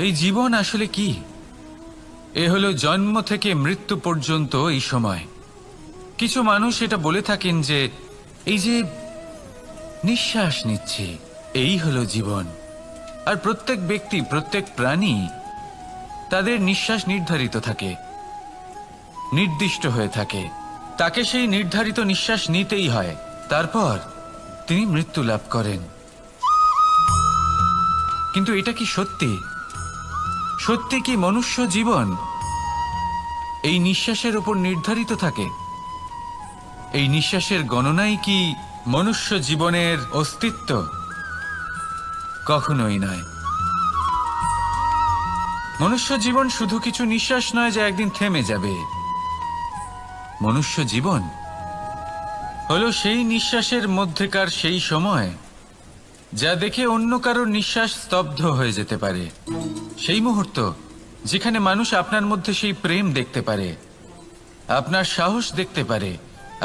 এই জীবন আসলে কি? এ হলো জন্ম থেকে মৃত্যু পর্যন্ত এই সময়। কিছু মানুষ এটা বলে থাকেন যে এই যে নিঃশ্বাস নিচ্ছি, এই হলো জীবন। আর প্রত্যেক ব্যক্তি, প্রত্যেক প্রাণী, তাদের নিঃশ্বাস নির্ধারিত থাকে, নির্দিষ্ট হয়ে থাকে। তাকে সেই নির্ধারিত নিঃশ্বাস নিতেই হয়, তারপর তিনি মৃত্যু লাভ করেন। কিন্তু এটা কি সত্যি? সত্যি কি মনুষ্য জীবন এই নিঃশ্বাসের উপর নির্ধারিত থাকে? এই নিঃশ্বাসের গণনাই কি মনুষ্য জীবনের অস্তিত্ব? কখনোই নয়। মনুষ্য জীবন শুধু কিছু নিঃশ্বাস নয় যা একদিন থেমে যাবে। মনুষ্য জীবন হলো সেই নিঃশ্বাসের মধ্যেকার সেই সময় যা দেখে অন্য কারোর নিঃশ্বাস স্তব্ধ হয়ে যেতে পারে। সেই মুহূর্ত যেখানে মানুষ আপনার মধ্যে সেই প্রেম দেখতে পারে, আপনার সাহস দেখতে পারে,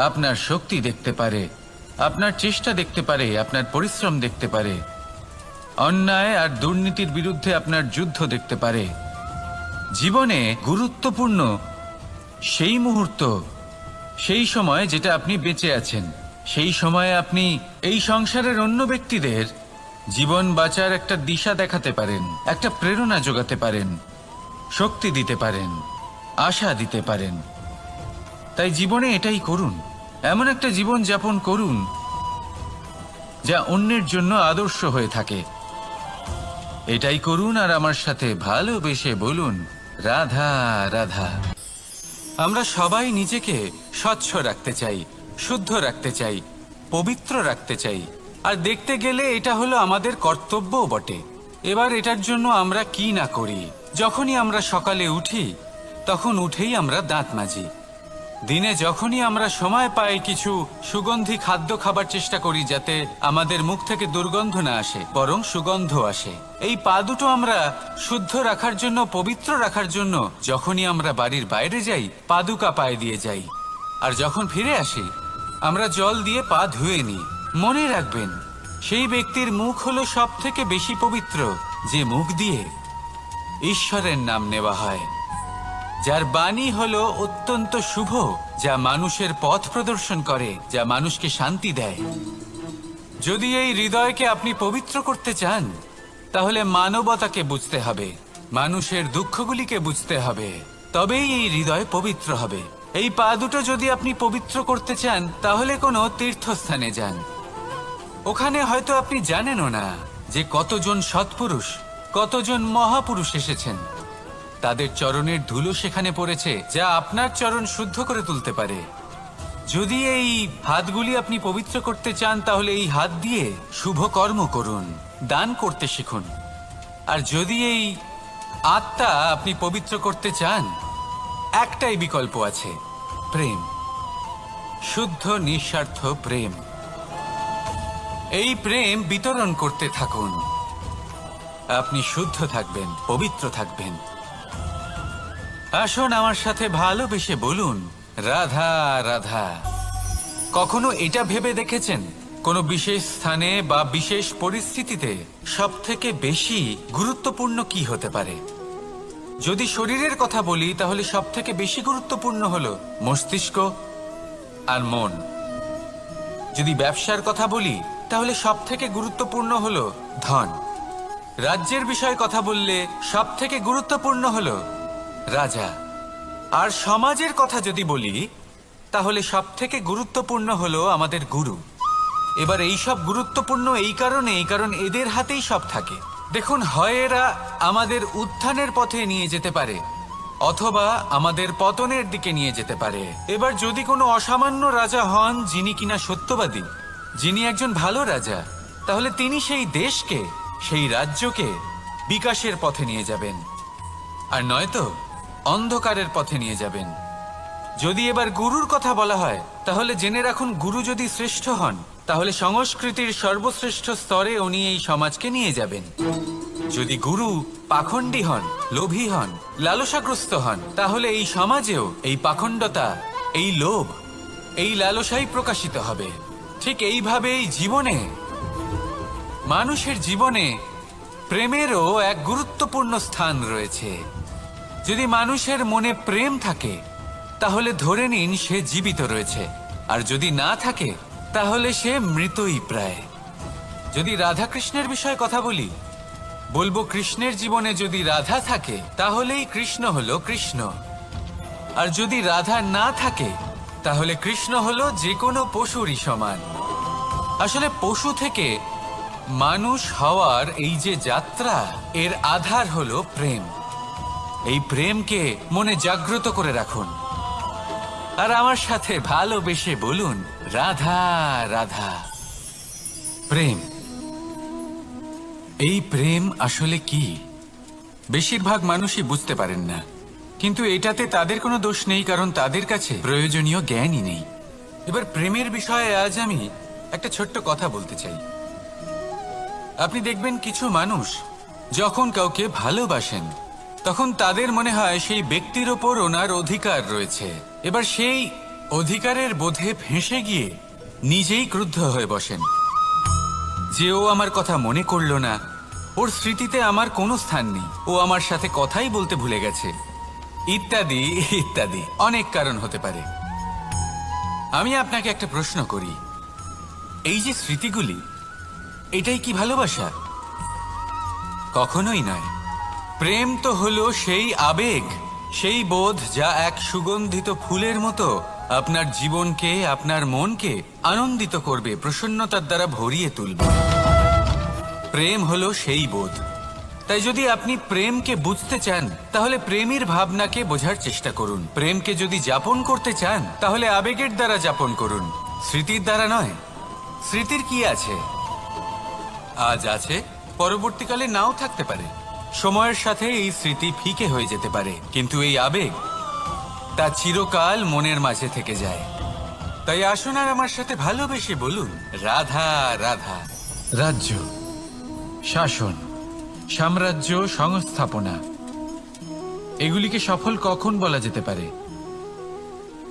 আপনার শক্তি দেখতে পারে, আপনার চেষ্টা দেখতে পারে, আপনার পরিশ্রম দেখতে পারে, অন্যায় আর দুর্নীতির বিরুদ্ধে আপনার যুদ্ধ দেখতে পারে। জীবনে গুরুত্বপূর্ণ সেই মুহূর্ত, সেই সময় যেটা আপনি বেঁচে আছেন। সেই সময়ে আপনি এই সংসারের অন্য ব্যক্তিদের জীবন বাঁচার একটা দিশা দেখাতে পারেন, একটা প্রেরণা যোগাতে পারেন, শক্তি দিতে পারেন, আশা দিতে পারেন। তাই জীবনে এটাই করুন, এমন একটা জীবন যাপন করুন যা অন্যের জন্য আদর্শ হয়ে থাকে। এটাই করুন আর আমার সাথে ভালোবেসে বলুন, রাধা রাধা। আমরা সবাই নিজেকে স্বচ্ছ রাখতে চাই, শুদ্ধ রাখতে চাই, পবিত্র রাখতে চাই। আর দেখতে গেলে এটা হলো আমাদের কর্তব্যও বটে। এবার এটার জন্য আমরা কি না করি। যখনই আমরা সকালে উঠি তখন উঠেই আমরা দাঁত মাজি। দিনে যখনই আমরা সময় পাই কিছু সুগন্ধি খাদ্য খাবার চেষ্টা করি যাতে আমাদের মুখ থেকে দুর্গন্ধ না আসে, বরং সুগন্ধ আসে। এই পা দুটো আমরা শুদ্ধ রাখার জন্য, পবিত্র রাখার জন্য যখনই আমরা বাড়ির বাইরে যাই পাদুকা পায়ে দিয়ে যাই, আর যখন ফিরে আসি আমরা জল দিয়ে পা ধুয়ে নিই। মনে রাখবেন, সেই ব্যক্তির মুখ হলো সব থেকে বেশি পবিত্র যে মুখ দিয়ে ঈশ্বরের নাম নেওয়া হয়, যার বাণী হলো অত্যন্ত শুভ, যা মানুষের পথ প্রদর্শন করে, যা মানুষকে শান্তি দেয়। যদি এই হৃদয়কে আপনি পবিত্র করতে চান তাহলে মানবতাকে বুঝতে হবে, মানুষের দুঃখগুলিকে বুঝতে হবে, তবেই এই হৃদয় পবিত্র হবে। এই পা দুটো যদি আপনি পবিত্র করতে চান তাহলে কোনো তীর্থস্থানে যান। ওখানে হয়তো আপনি জানেনও না যে কতজন সৎপুরুষ, কতজন মহাপুরুষ এসেছেন। তাদের চরণের ধুলো সেখানে পড়েছে যা আপনার চরণ শুদ্ধ করে তুলতে পারে। যদি এই হাতগুলি আপনি পবিত্র করতে চান তাহলে এই হাত দিয়ে শুভ কর্ম করুন, দান করতে শিখুন। আর যদি এই আত্মা আপনি পবিত্র করতে চান, একটাই বিকল্প আছে, প্রেম, শুদ্ধ নিঃস্বার্থ প্রেম। এই প্রেম বিতরণ করতে থাকুন, আপনি শুদ্ধ থাকবেন, পবিত্র থাকবেন। আসুন আমার সাথে ভালোবেসে বলুন, রাধা রাধা। কখনো এটা ভেবে দেখেছেন কোনো বিশেষ স্থানে বা বিশেষ পরিস্থিতিতে সব থেকে বেশি গুরুত্বপূর্ণ কি হতে পারে? যদি শরীরের কথা বলি তাহলে সব থেকে বেশি গুরুত্বপূর্ণ হলো মস্তিষ্ক আর মন। যদি ব্যবসার কথা বলি তাহলে সব থেকে গুরুত্বপূর্ণ হলো ধন। রাজ্যের বিষয়ে কথা বললে সব থেকে গুরুত্বপূর্ণ হলো রাজা। আর সমাজের কথা যদি বলি তাহলে সব থেকে গুরুত্বপূর্ণ হলো আমাদের গুরু। এবার এই সব গুরুত্বপূর্ণ কারণ এদের হাতেই সব থাকে। দেখুন, হয় এরা আমাদের উত্থানের পথে নিয়ে যেতে পারে অথবা আমাদের পতনের দিকে নিয়ে যেতে পারে। এবার যদি কোনো অসামান্য রাজা হন যিনি কিনা সত্যবাদী, যিনি একজন ভালো রাজা, তাহলে তিনি সেই দেশকে, সেই রাজ্যকে বিকাশের পথে নিয়ে যাবেন, আর নয়তো অন্ধকারের পথে নিয়ে যাবেন। যদি এবার গুরুর কথা বলা হয় তাহলে জেনে রাখুন, গুরু যদি শ্রেষ্ঠ হন তাহলে সংস্কৃতির সর্বশ্রেষ্ঠ স্তরে উনি এই সমাজকে নিয়ে যাবেন। যদি গুরু পাখণ্ডী হন, লোভী হন, লালসাগ্রস্ত হন, তাহলে এই সমাজেও এই পাখণ্ডতা, এই লোভ, এই লালসাই প্রকাশিত হবে। ঠিক এইভাবেই জীবনে, মানুষের জীবনে প্রেমেরও এক গুরুত্বপূর্ণ স্থান রয়েছে। যদি মানুষের মনে প্রেম থাকে তাহলে ধরে নিন সে জীবিত রয়েছে, আর যদি না থাকে তাহলে সে মৃতই প্রায়। যদি রাধা কৃষ্ণের বিষয়ে কথা বলি, বলবো কৃষ্ণের জীবনে যদি রাধা থাকে তাহলেই কৃষ্ণ হলো কৃষ্ণ, আর যদি রাধা না থাকে তাহলে কৃষ্ণ হলো যে কোনো পশুরই সমান। আসলে পশু থেকে মানুষ হওয়ার এই যে যাত্রা, এর আধার হলো প্রেম। এই প্রেমকে মনে জাগ্রত করে রাখুন আর আমার সাথে ভালোবেসে বলুন, রাধা রাধা। প্রেম, এই প্রেম আসলে কি বেশিরভাগ মানুষই বুঝতে পারেন না, কিন্তু এটাতে তাদের কোনো দোষ নেই, কারণ তাদের কাছে প্রয়োজনীয় জ্ঞানই নেই। এবার প্রেমের বিষয়ে আজ আমি একটা ছোট্ট কথা বলতে চাই। আপনি দেখবেন কিছু মানুষ যখন কাউকে ভালোবাসেন তখন তাদের মনে হয় সেই ব্যক্তির ওপর ওনার অধিকার রয়েছে। এবার সেই অধিকারের বোধে ফেঁসে গিয়ে নিজেই ক্রুদ্ধ হয়ে বসেন যে ও আমার কথা মনে করলো না, ওর স্মৃতিতে আমার কোনো স্থান নেই, ও আমার সাথে কথাই বলতে ভুলে গেছে, ইত্যাদি ইত্যাদি অনেক কারণ হতে পারে। আমি আপনাকে একটা প্রশ্ন করি, এই যে স্মৃতিগুলি, এটাই কি ভালোবাসা? কখনোই নয়। প্রেম তো হলো সেই আবেগ, সেই বোধ যা এক সুগন্ধিত ফুলের মতো আপনার জীবনকে, আপনার মনকে আনন্দিত করবে, প্রসন্নতার দ্বারা ভরিয়ে তুলবে। প্রেম হলো সেই বোধ। তাই যদি আপনি প্রেমকে বুঝতে চান তাহলে প্রেমের ভাবনাকে বোঝার চেষ্টা করুন। প্রেমকে যদি যাপন করতে চান তাহলে আবেগের দ্বারা যাপন করুন, স্মৃতির দ্বারা নয়। স্মৃতির কি আছে? আজ আছে, পরবর্তীকালে নাও থাকতে পারে। সময়ের সাথে এই স্মৃতি ফিকে হয়ে যেতে পারে, কিন্তু এই আবেগ তা চিরকাল মনের মাঝে থেকে যায়। তাই আসুন আর আমার সাথে ভালোবেসে বলুন, রাধা রাধা। রাজ্য, শাসন, সাম্রাজ্য, সংস্থাপনা, এগুলিকে সফল কখন বলা যেতে পারে?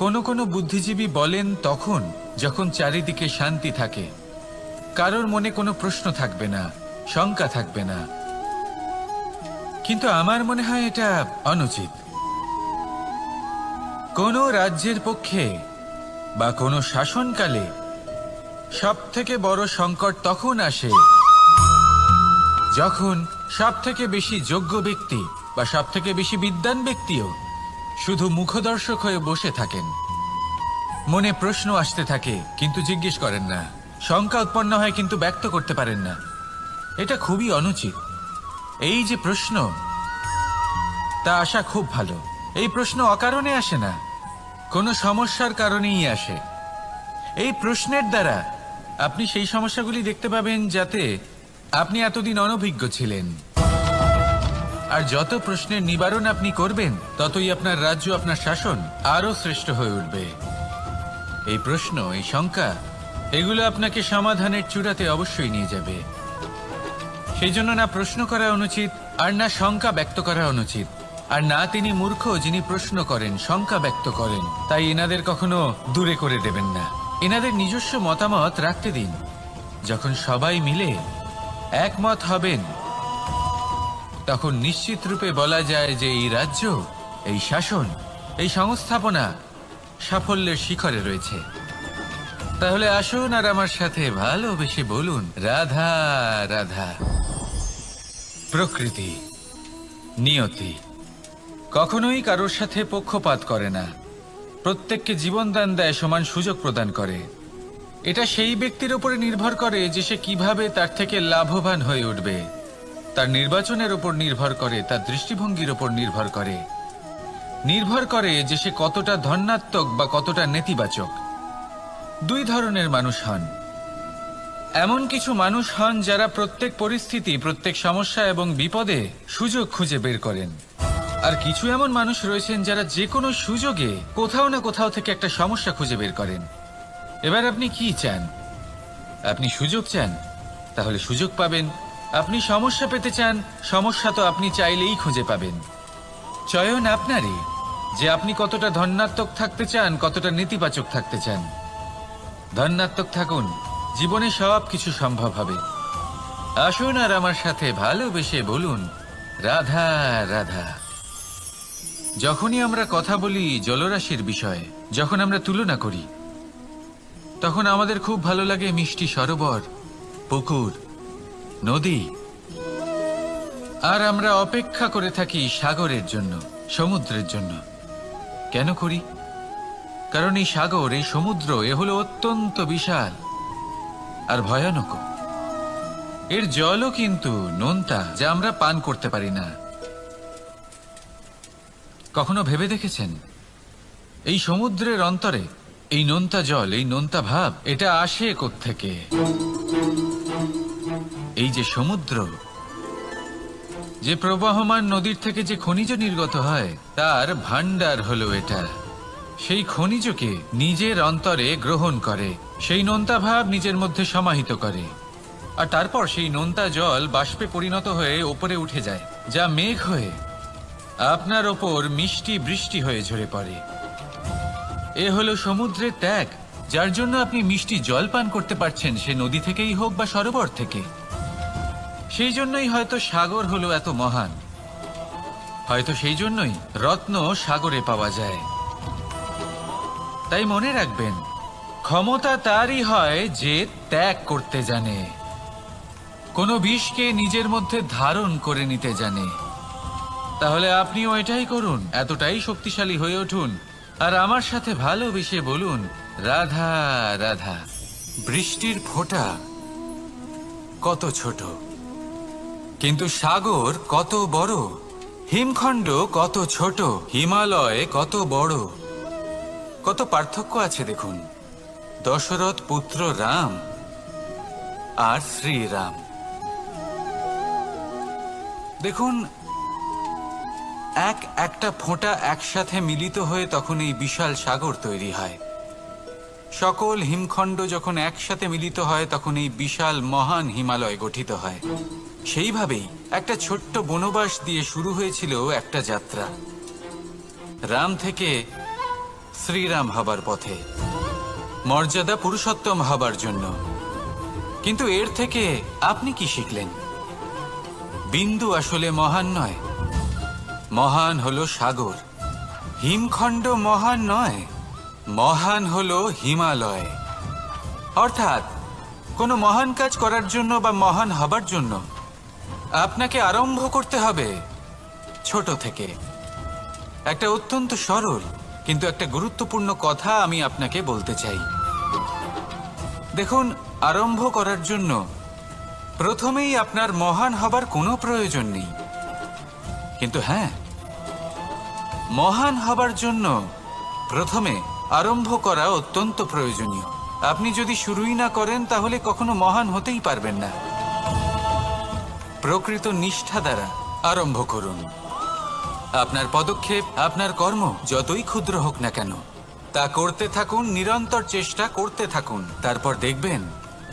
কোনো কোনো বুদ্ধিজীবী বলেন তখন যখন চারিদিকে শান্তি থাকে, কারোর মনে কোনো প্রশ্ন থাকবে না, শঙ্কা থাকবে না। কিন্তু আমার মনে হয় এটা অনুচিত। কোনো রাজ্যের পক্ষে বা কোনো শাসনকালে সবথেকে বড় সংকট তখন আসে যখন সবথেকে বেশি যোগ্য ব্যক্তি বা সবথেকে বেশি বিদ্বান ব্যক্তিও শুধু মুখদর্শক হয়ে বসে থাকেন। মনে প্রশ্ন আসতে থাকে কিন্তু জিজ্ঞেস করেন না, শঙ্কা উৎপন্ন হয় কিন্তু ব্যক্ত করতে পারেন না। এটা খুবই অনুচিত। এই যে প্রশ্ন, তা আসা খুব ভালো। এই প্রশ্ন অকারণে আসে না, কোনো সমস্যার কারণেই আসে। এই প্রশ্নের দ্বারা আপনি সেই সমস্যাগুলি দেখতে পাবেন যাতে আপনি এতদিন অনভিজ্ঞ ছিলেন। আর যত প্রশ্নের নিবারণ আপনি করবেন ততই আপনার রাজ্য, আপনার শাসন আরো শ্রেষ্ঠ হয়ে উঠবে। এই প্রশ্ন, এই শঙ্কা, এগুলো আপনাকে সমাধানের চূড়াতে অবশ্যই নিয়ে যাবে। সেই জন্য না প্রশ্ন করা অনুচিত, আর না শঙ্কা ব্যক্ত করা অনুচিত, আর না তিনি মূর্খ যিনি প্রশ্ন করেন, শঙ্কা ব্যক্ত করেন। তাই এনাদের কখনো দূরে করে দেবেন না, এনাদের নিজস্ব মতামত রাখতে দিন। যখন সবাই মিলে একমত হবেন তখন নিশ্চিত রূপে বলা যায় যে এই রাজ্য, এই শাসন, এই সংস্থাপনা সাফল্যের শিখরে রয়েছে। তাহলে আসুন আর আমার সাথে ভালোবেসে বলুন, রাধা রাধা। প্রকৃতি, নিয়তি কখনোই কারোর সাথে পক্ষপাত করে না, প্রত্যেককে জীবনদান দেয়, সমান সুযোগ প্রদান করে। এটা সেই ব্যক্তির উপরে নির্ভর করে যে সে কিভাবে তার থেকে লাভবান হয়ে উঠবে। তার নির্বাচনের উপর নির্ভর করে, তার দৃষ্টিভঙ্গির উপর নির্ভর করে, নির্ভর করে যে সে কতটা ধনাত্মক বা কতটা নেতিবাচক। দুই ধরনের মানুষ হন। এমন কিছু মানুষ হন যারা প্রত্যেক পরিস্থিতি, প্রত্যেক সমস্যা এবং বিপদে সুযোগ খুঁজে বের করেন। আর কিছু এমন মানুষ রয়েছেন যারা যে কোনো সুযোগে কোথাও না কোথাও থেকে একটা সমস্যা খুঁজে বের করেন। এবার আপনি কি চান? আপনি সুযোগ চান, তাহলে সুযোগ পাবেন। আপনি সমস্যা পেতে চান, সমস্যা তো আপনি চাইলেই খুঁজে পাবেন। চয়ন আপনারই যে আপনি কতটা ধনাত্মক থাকতে চান, কতটা নেতিবাচক থাকতে চান। ধনাত্মক থাকুন, জীবনে সব কিছু সম্ভব হবে। আসুন আর আমার সাথে ভালোবেসে বলুন রাধা রাধা। যখনই আমরা কথা বলি জলরাশির বিষয়ে, যখন আমরা তুলনা করি, তখন আমাদের খুব ভালো লাগে মিষ্টি সরোবর, পুকুর, নদী। আর আমরা অপেক্ষা করে থাকি সাগরের জন্য, সমুদ্রের জন্য। কেন করি? কারণ এই সাগর, এই সমুদ্র, এ হলো অত্যন্ত বিশাল আর ভয়ানক। এর জলও কিন্তু নোনতা, যা আমরা পান করতে পারি না। কখনো ভেবে দেখেছেন এই সমুদ্রের অন্তরে এই নোনতা জল, এই নোনতা ভাব, এটা আসে কোত্থেকে? এই যে সমুদ্র, যে প্রবাহমান নদীর থেকে যে খনিজ নির্গত হয়, তার ভান্ডার হলো এটা। সেই খনিজকে নিজের অন্তরে গ্রহণ করে, সেই নোনতা ভাব নিজের মধ্যে সমাহিত করে, আর তারপর সেই নোনতা জল বাষ্পে পরিণত হয়ে ওপরে উঠে যায়, যা মেঘ হয়ে আপনার ওপর মিষ্টি বৃষ্টি হয়ে ঝরে পড়ে। এ হলো সমুদ্রের ত্যাগ, যার জন্য আপনি মিষ্টি জল পান করতে পারছেন, সে নদী থেকেই হোক বা সরোবর থেকে। সেই জন্যই হয়তো সাগর হলো এত মহান, হয়তো সেই জন্যই রত্ন সাগরে পাওয়া যায়। তাই মনে রাখবেন, ক্ষমতা তারই হয় যে ত্যাগ করতে জানে, কোনো বিষকে নিজের মধ্যে ধারণ করে নিতে জানে। তাহলে আপনিও এটাই করুন, এতটাই শক্তিশালী হয়ে উঠুন আর আমার সাথে ভালোবেসে বলুন রাধা রাধা। বৃষ্টির ফোঁটা কত ছোট, কিন্তু সাগর কত বড়, হিমখণ্ড কত ছোট, হিমালয় কত বড়। কত পার্থক্য আছে দেখুন, দশরথ পুত্র রাম আর শ্রীরাম। দেখুন, একটা ফোঁটা একসাথে মিলিত হয়ে তখন এই বিশাল সাগর তৈরি হয়। সকল হিমখণ্ড যখন একসাথে মিলিত হয় তখন এই বিশাল মহান হিমালয় গঠিত হয়। সেইভাবেই একটা ছোট্ট বনবাস দিয়ে শুরু হয়েছিল একটা যাত্রা, রাম থেকে শ্রীরাম হবার পথে, মর্যাদা পুরুষোত্তম হবার জন্য। কিন্তু এর থেকে আপনি কি শিখলেন? বিন্দু আসলে মহান নয়, মহান হলো সাগর। হিমখণ্ড মহান নয়, মহান হলো হিমালয়। অর্থাৎ কোনো মহান কাজ করার জন্য বা মহান হবার জন্য আপনাকে আরম্ভ করতে হবে ছোট থেকে। একটা অত্যন্ত সরল কিন্তু একটা গুরুত্বপূর্ণ কথা আমি আপনাকে বলতে চাই। দেখুন, আরম্ভ করার জন্য প্রথমেই আপনার মহান হবার কোনো প্রয়োজন নেই, কিন্তু হ্যাঁ, মহান হবার জন্য প্রথমে আরম্ভ করা অত্যন্ত প্রয়োজনীয়। আপনি যদি শুরুই না করেন তাহলে কখনো মহান হতেই পারবেন না। প্রকৃত নিষ্ঠা দ্বারা আরম্ভ করুন। আপনার পদক্ষেপ, আপনার কর্ম যতই ক্ষুদ্র হোক না কেন, তা করতে থাকুন, নিরন্তর চেষ্টা করতে থাকুন। তারপর দেখবেন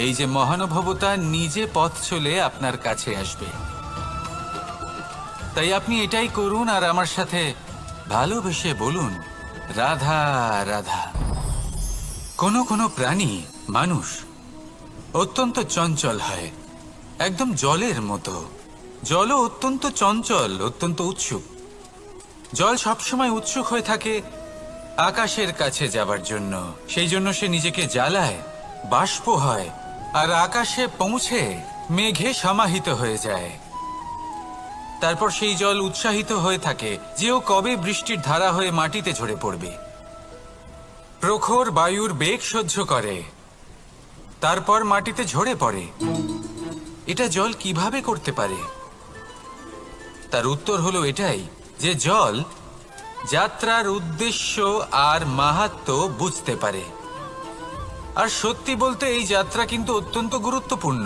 এই যে মহানুভবতা নিজে পথ চলে আপনার কাছে আসবে। তাই আপনি এটাই করুন আর আমার সাথে ভালোবেসে বলুন রাধা রাধা। কোনো প্রাণী, মানুষ অত্যন্ত চঞ্চল হয়, একদম জলের মতো। জলও অত্যন্ত চঞ্চল, অত্যন্ত উৎসুক। জল সবসময় উৎসুক হয়ে থাকে আকাশের কাছে যাবার জন্য। সেই জন্য সে নিজেকে জ্বালায়, বাষ্প হয় আর আকাশে পৌঁছে মেঘে সমাহিত হয়ে যায়। তারপর সেই জল উৎসাহিত হয়ে থাকে যে ও কবে বৃষ্টির ধারা হয়ে মাটিতে ঝরে পড়বে। প্রখর বায়ুর বেগ সহ্য করে, তারপর মাটিতে ঝরে পড়ে। এটা জল কিভাবে করতে পারে? তার উত্তর হলো এটাই যে জল যাত্রার উদ্দেশ্য আর মাহাত্ম্য বুঝতে পারে। আর সত্যি বলতে এই যাত্রা কিন্তু অত্যন্ত গুরুত্বপূর্ণ।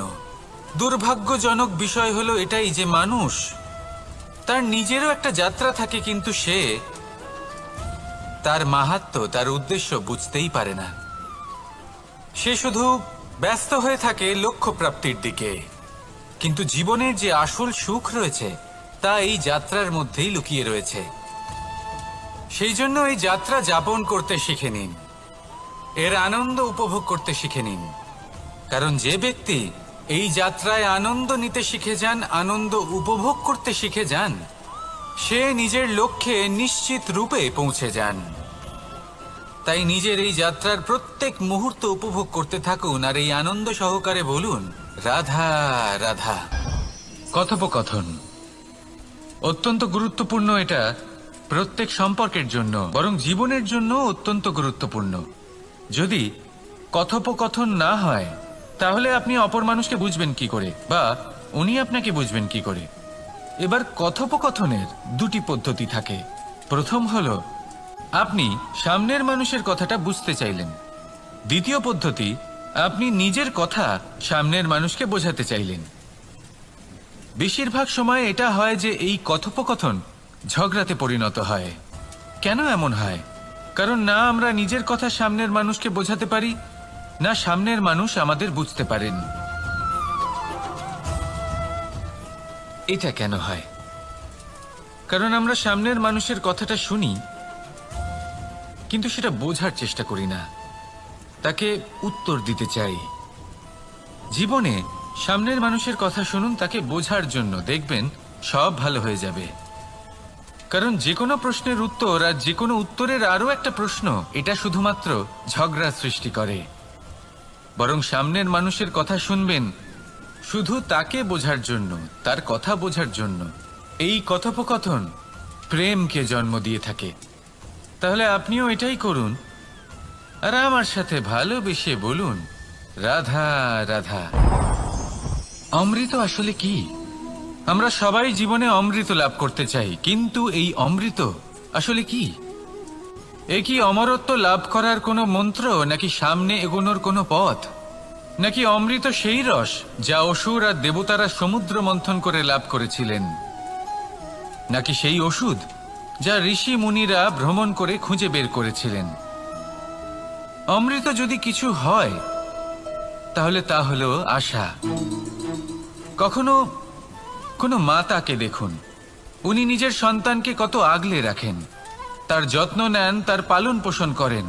দুর্ভাগ্যজনক বিষয় হলো এটাই যে মানুষ, তার নিজেরও একটা যাত্রা থাকে, কিন্তু সে তার মাহাত্ম্য, তার উদ্দেশ্য বুঝতেই পারে না। সে শুধু ব্যস্ত হয়ে থাকে লক্ষ্য প্রাপ্তির দিকে, কিন্তু জীবনের যে আসল সুখ রয়েছে তা এই যাত্রার মধ্যেই লুকিয়ে রয়েছে। সেই জন্য এই যাত্রা যাপন করতে শিখে নিন, এর আনন্দ উপভোগ করতে শিখে নিন। কারণ যে ব্যক্তি এই যাত্রায় আনন্দ নিতে শিখে যান, আনন্দ উপভোগ করতে শিখে যান, সে নিজের লক্ষ্যে নিশ্চিত রূপে পৌঁছে যান। তাই নিজের এই যাত্রার প্রত্যেক মুহূর্ত উপভোগ করতে থাকুন আর এই আনন্দ সহকারে বলুন, রাধা রাধা। কথোপকথন অত্যন্ত গুরুত্বপূর্ণ। এটা প্রত্যেক সম্পর্কের জন্য, বরং জীবনের জন্য অত্যন্ত গুরুত্বপূর্ণ। যদি কথোপকথন না হয় তাহলে আপনি অপর মানুষকে বুঝবেন কি করে, বা উনি আপনাকে বুঝবেন কি করে? এবার কথোপকথনের দুটি পদ্ধতি থাকে। প্রথম হলো আপনি সামনের মানুষের কথাটা বুঝতে চাইলেন। দ্বিতীয় পদ্ধতি, আপনি নিজের কথা সামনের মানুষকে বোঝাতে চাইলেন। বেশিরভাগ সময় এটা হয় যে এই কথোপকথন ঝগড়াতে পরিণত হয়। কেন এমন হয়? কারণ না আমরা নিজের কথা সামনের মানুষকে বোঝাতে পারি, না সামনের মানুষ আমাদের বুঝতে পারেন। এটা কেন হয়? কারণ আমরা সামনের মানুষের কথাটা শুনি, কিন্তু সেটা বোঝার চেষ্টা করি না, তাকে উত্তর দিতে চাই। জীবনে সামনের মানুষের কথা শুনুন তাকে বোঝার জন্য, দেখবেন সব ভালো হয়ে যাবে। কারণ যে কোনো প্রশ্নের উত্তর আর যে কোনো উত্তরের আরও একটা প্রশ্ন, এটা শুধুমাত্র ঝগড়া সৃষ্টি করে। বরং সামনের মানুষের কথা শুনবেন শুধু তাকে বোঝার জন্য, তার কথা বোঝার জন্য। এই কথোপকথন প্রেমকে জন্ম দিয়ে থাকে। তাহলে আপনিও এটাই করুন আর আমার সাথে ভালোবেসে বলুন, রাধা রাধা। অমৃত আসলে কি? আমরা সবাই জীবনে অমৃত লাভ করতে চাই, কিন্তু এই অমৃত আসলে কি? এ কি অমরত্ব লাভ করার কোনো মন্ত্র, নাকি সামনে এগোনোর কোনো পথ? নাকি অমৃত সেই রস যা অসুর আর দেবতারা সমুদ্র মন্থন করে লাভ করেছিলেন? নাকি সেই ওষুধ যা ঋষি মুনিরা ভ্রমণ করে খুঁজে বের করেছিলেন? অমৃত যদি কিছু হয় তাহলে তা হলো আশা। কখনো কোনো মাতাকে দেখুন, উনি নিজের সন্তানকে কত আগলে রাখেন, তার যত্ন নেন, তার পালন পোষণ করেন।